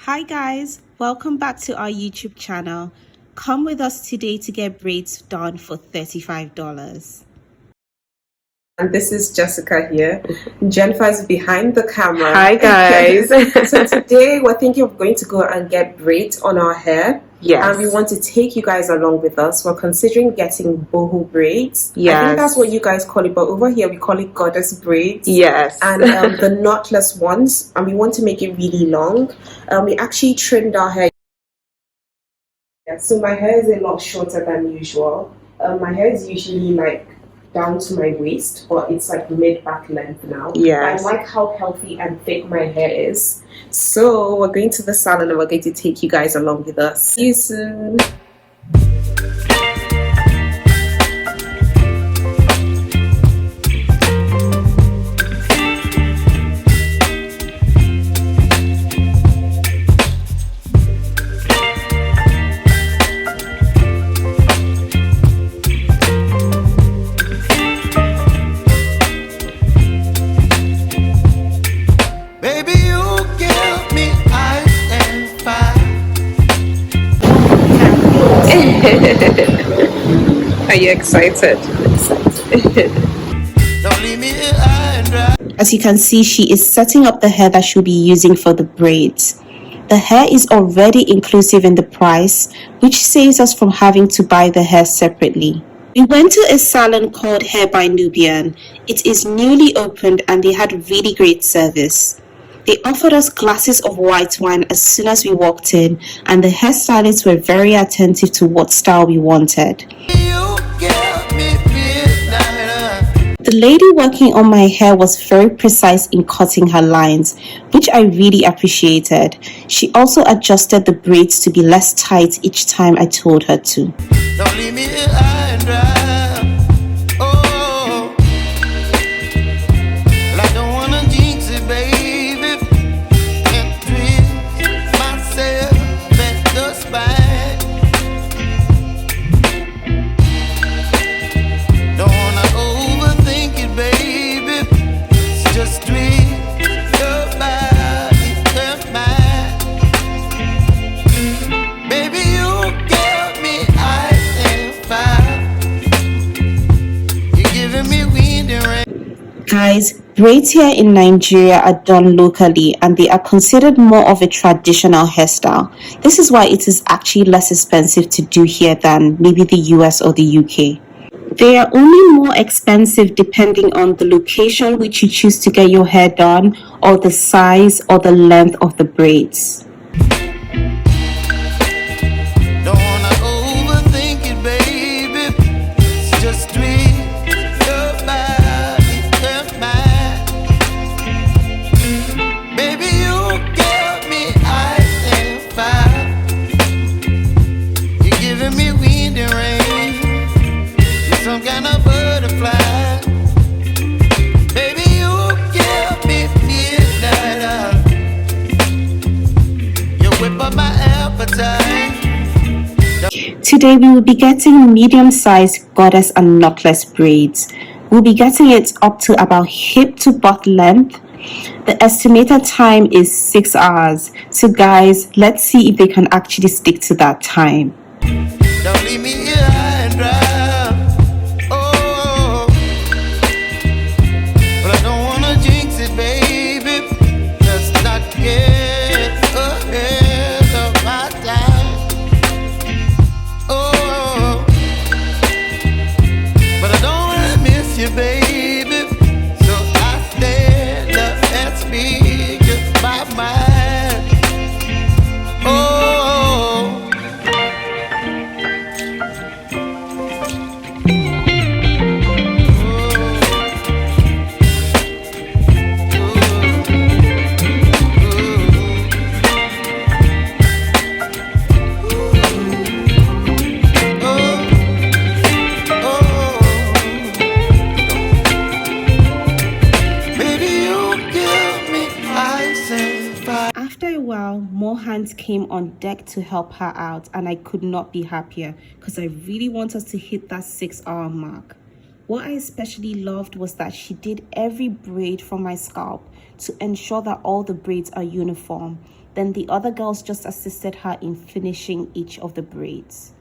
Hi guys, welcome back to our YouTube channel. Come with us today to get braids done for $35. And this is Jessica here. Jennifer's behind the camera. Hi guys. So today we're thinking of going to go and get braids on our hair. Yes. And we want to take you guys along with us. We're considering getting boho braids. Yes. I think that's what you guys call it, but over here we call it goddess braids. Yes. And the knotless ones, and we want to make it really long. We actually trimmed our hair. Yeah, so my hair is a lot shorter than usual. My hair is usually like down to my waist, but it's like mid-back length now. Yes. I like how healthy and thick my hair is. So we're going to the salon and we're going to take you guys along with us. See you soon. Are you excited? As you can see, she is setting up the hair that she'll be using for the braids. The hair is already inclusive in the price, which saves us from having to buy the hair separately. We went to a salon called Hair by Nubian. It is newly opened and they had really great service. They offered us glasses of white wine as soon as we walked in, and the hairstylists were very attentive to what style we wanted. The lady working on my hair was very precise in cutting her lines, which I really appreciated. She also adjusted the braids to be less tight each time I told her to. Don't leave me here high and dry. Guys, braids here in Nigeria are done locally and they are considered more of a traditional hairstyle. This is why it is actually less expensive to do here than maybe the US or the UK. They are only more expensive depending on the location which you choose to get your hair done, or the size or the length of the braids. Today we will be getting medium-sized goddess and knotless braids. We'll be getting it up to about hip to butt length. The estimated time is 6 hours. So guys, let's see if they can actually stick to that time. Don't leave me here high and dry. More hands came on deck to help her out, and I could not be happier because I really want us to hit that 6-hour mark. What I especially loved was that she did every braid from my scalp to ensure that all the braids are uniform. Then the other girls just assisted her in finishing each of the braids.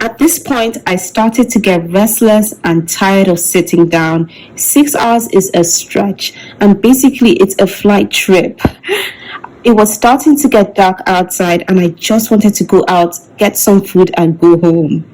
At this point, I started to get restless and tired of sitting down. 6 hours is a stretch, and basically it's a flight trip. It was starting to get dark outside, and I just wanted to go out, get some food, and go home.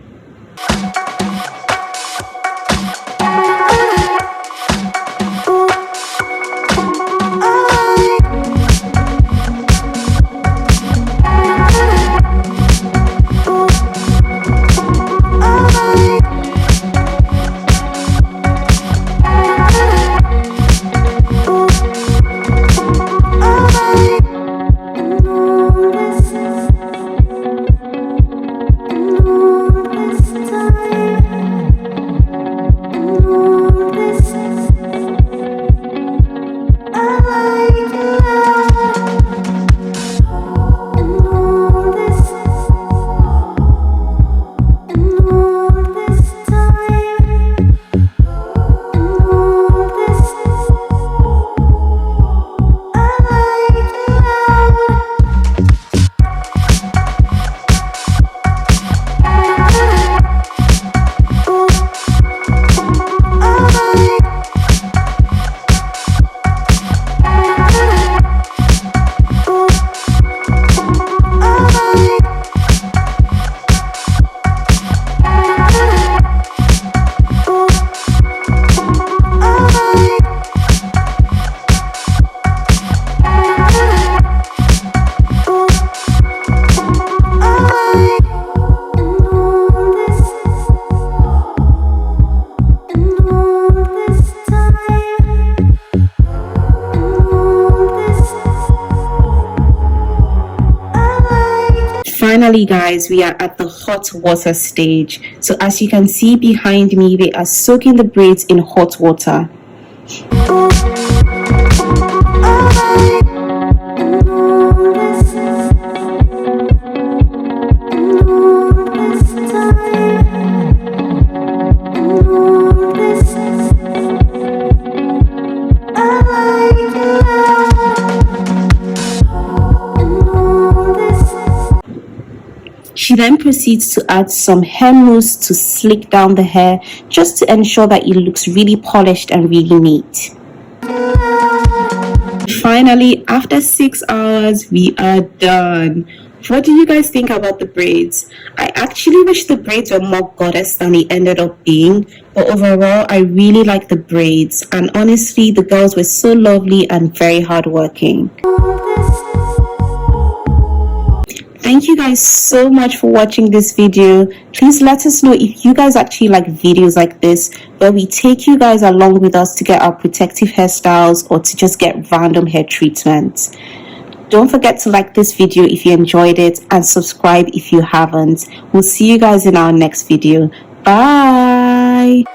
Finally, guys, we are at the hot water stage. So as you can see behind me, they are soaking the braids in hot water. She then proceeds to add some hair mousse to slick down the hair, just to ensure that it looks really polished and really neat. Finally, after 6 hours, we are done. What do you guys think about the braids? I actually wish the braids were more goddess than they ended up being, but overall, I really like the braids, and honestly, the girls were so lovely and very hardworking. Thank you guys so much for watching this video. Please let us know if you guys actually like videos like this where we take you guys along with us to get our protective hairstyles or to just get random hair treatments. Don't forget to like this video if you enjoyed it and subscribe if you haven't. We'll see you guys in our next video. Bye.